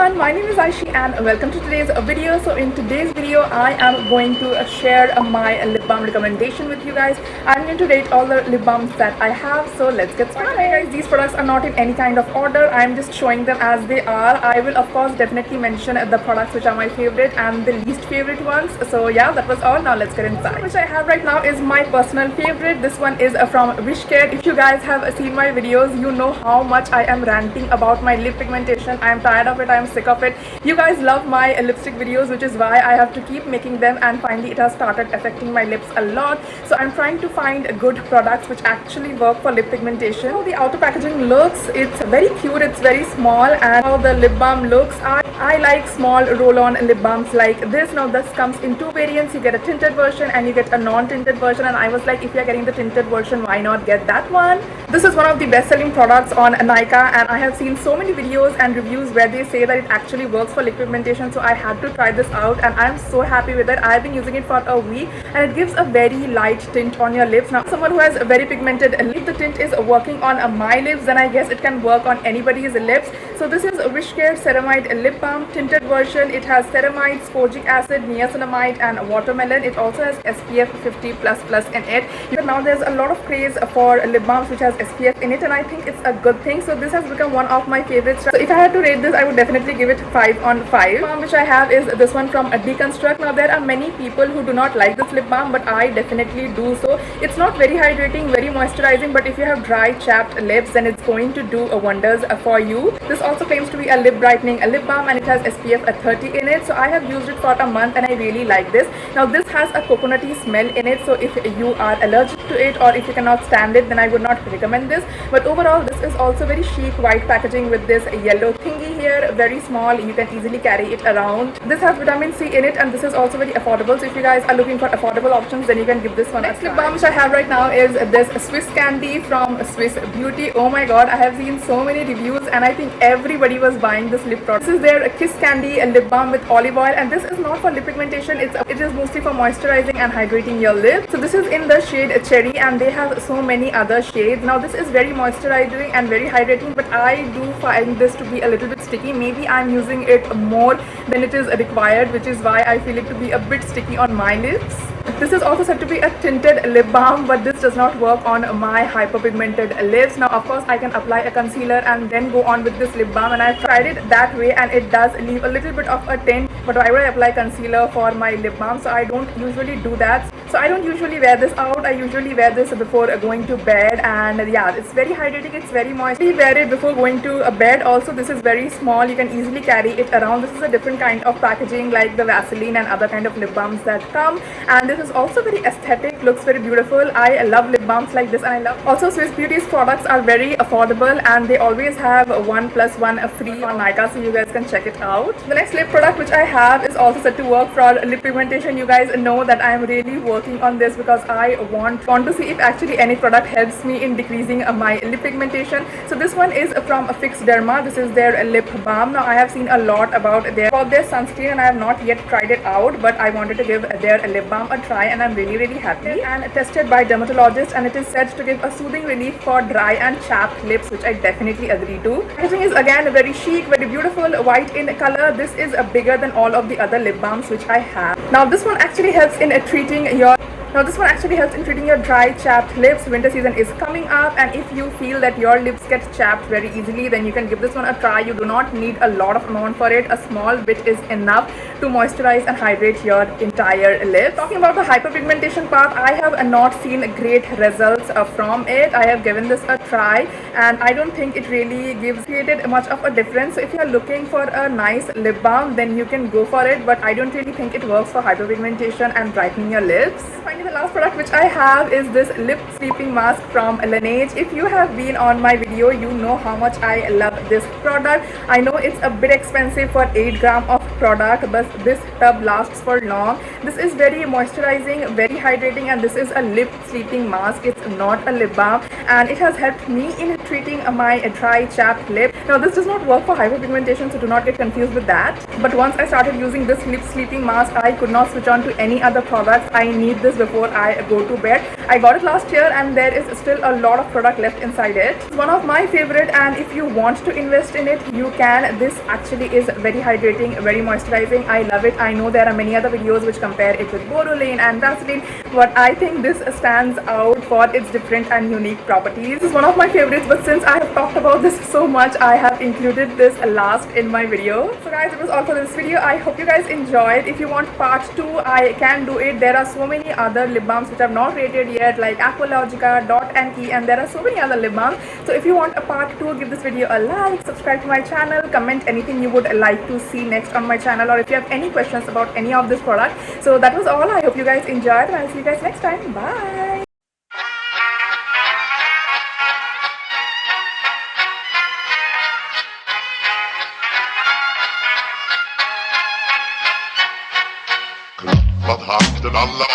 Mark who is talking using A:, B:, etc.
A: everyone, my name is Aishi and welcome to today's video. So in today's video I am going to share my lip balm recommendation with you guys. I'm going to rate all the lip balms that I have, so let's get started. Guys, these products are not in any kind of order. I'm just showing them as they are. I will of course definitely mention the products which are my favorite and the least favorite ones. So yeah, that was all. Now let's get inside. Which I have right now is my personal favorite. This one is from Wishare. If you guys have seen my videos, you know how much I am ranting about my lip pigmentation. I am tired of it, I am sick of it. You guys love my lipstick videos, which is why I have to keep making them, and finally it has started affecting my lips a lot. So I'm trying to find good products which actually work for lip pigmentation. How the outer packaging looks, it's very cute, it's very small, and how the lip balm looks, I like small roll-on lip balms like this. Now this comes in two variants. You get a tinted version and you get a non-tinted version, and I was like, if you're getting the tinted version, why not get that one? This is one of the best-selling products on Nykaa, and I have seen so many videos and reviews where they say that it actually works for lip pigmentation, so I had to try this out and I'm so happy with it. I've been using it for a week and it gives a very light tint on your lips. Now someone who has a very pigmented lip, the tint is working on my lips, then I guess it can work on anybody's lips. So this is Wishare Ceramide Lip Balm tinted version. It has ceramide, scogic acid, niacinamide and watermelon. It also has SPF 50++ in it. Now there's a lot of craze for lip balms which has SPF in it, and I think it's a good thing. So this has become one of my favorites. So if I had to rate this, I would definitely give it 5 on 5. Balm which I have is this one from Deconstruct. Now there are many people who do not like this lip balm, but I definitely do. So it's not very hydrating, very moisturizing, but if you have dry chapped lips, then it's going to do wonders for you. This also claims to be a lip brightening lip balm, and it has SPF 30 in it. So I have used it for a month and I really like this. Now this has a coconutty smell in it, so if you are allergic to it or if you cannot stand it, then I would not recommend this. But overall this is also very chic white packaging with this yellow thingy here, very small, you can easily carry it around. This has vitamin C in it, and this is also very affordable, so if you guys are looking for affordable options, then you can give this one. Next lip balm which I have right now is this Swiss Candy from Swiss Beauty. Oh my god, I have seen so many reviews and I think everybody was buying this lip product. This is their Kiss Candy lip balm with olive oil, and this is not for lip pigmentation, it is mostly for moisturizing and hydrating your lips. So this is in the shade Cherry, and they have so many other shades. Now this is very moisturizing and very hydrating, but I do find this to be a little bit sticky. Maybe I'm using it more than it is required, which is why I feel it to be a bit sticky on my lips. This is also said to be a tinted lip balm, but this does not work on my hyperpigmented lips. Now of course I can apply a concealer and then go on with this lip balm, and I've tried it that way and it does leave a little bit of a tint, but why would I apply concealer for my lip balm? So I don't usually do that. So I don't usually wear this out. I usually wear this before going to bed, and yeah, it's very hydrating, it's very moist. We wear it before going to bed. Also this is very small, you can easily carry it around. This is a different kind of packaging like the Vaseline and other kind of lip balms that come, and this is also very aesthetic, looks very beautiful. I love lip balms like this, and I love also Swiss Beauty's products are very affordable, and they always have 1+1 free on Nykaa, so you guys can check it out. The next lip product which I have is also set to work for lip pigmentation. You guys know that I am really working on this because I want to see if actually any product helps me in decreasing my lip pigmentation. So this one is from Derma. This is their lip balm. Now I have seen a lot about their sunscreen and I have not yet tried it out, but I wanted to give their lip balm a try and I'm really happy. And tested by dermatologists, and it is said to give a soothing relief for dry and chapped lips, which I definitely agree to. Packaging is again very chic, very beautiful, white in color. This is bigger than all of the other lip balms which I have. Now this one actually helps in treating your dry chapped lips. Winter season is coming up, and if you feel that your lips get chapped very easily, then you can give this one a try. You do not need a lot of amount for it. A small bit is enough to moisturize and hydrate your entire lips. Talking about the hyperpigmentation part, I have not seen great results from it. I have given this a try and I don't think it really created much of a difference. So if you are looking for a nice lip balm, then you can go for it, but I don't really think it works for hyperpigmentation and brightening your lips. Finally, the last product which I have is this lip sleeping mask from Lage. If you have been on my video, you know how much I love this product. I know it's a bit expensive for 8 gram of product, but this tub lasts for long. This is very moisturizing, very hydrating, and this is a lip sleeping mask. It's not a lip balm, and it has helped me in treating my dry chapped lip. Now this does not work for hyperpigmentation, so do not get confused with that. But once I started using this lip sleeping mask, I could not switch on to any other products. I need this before I go to bed. I got it last year and there is still a lot of product left inside it. It's one of my favorite, and if you want to invest in it, you can. This actually is very hydrating, very moisturizing. I love it. I know there are many other videos which compare it with Borderline and Vaseline, but I think this stands out for its different and unique properties. This is one of my favorites, but since I have talked about this so much, I have included this last in my video. So guys, it was all for this video. I hope you guys enjoyed. If you want part 2, I can do it. There are so many other lip balms which I've not rated yet, like Aqualogica, Dot and Key, and there are so many other lip balms. So if you want a part 2, give this video a like, subscribe to my channel, comment anything you would like to see next on my channel, or if you have any questions about any of this product. So that was all. I hope you guys enjoyed, and I'll see you guys next time. Bye.
B: Klappat hatten alla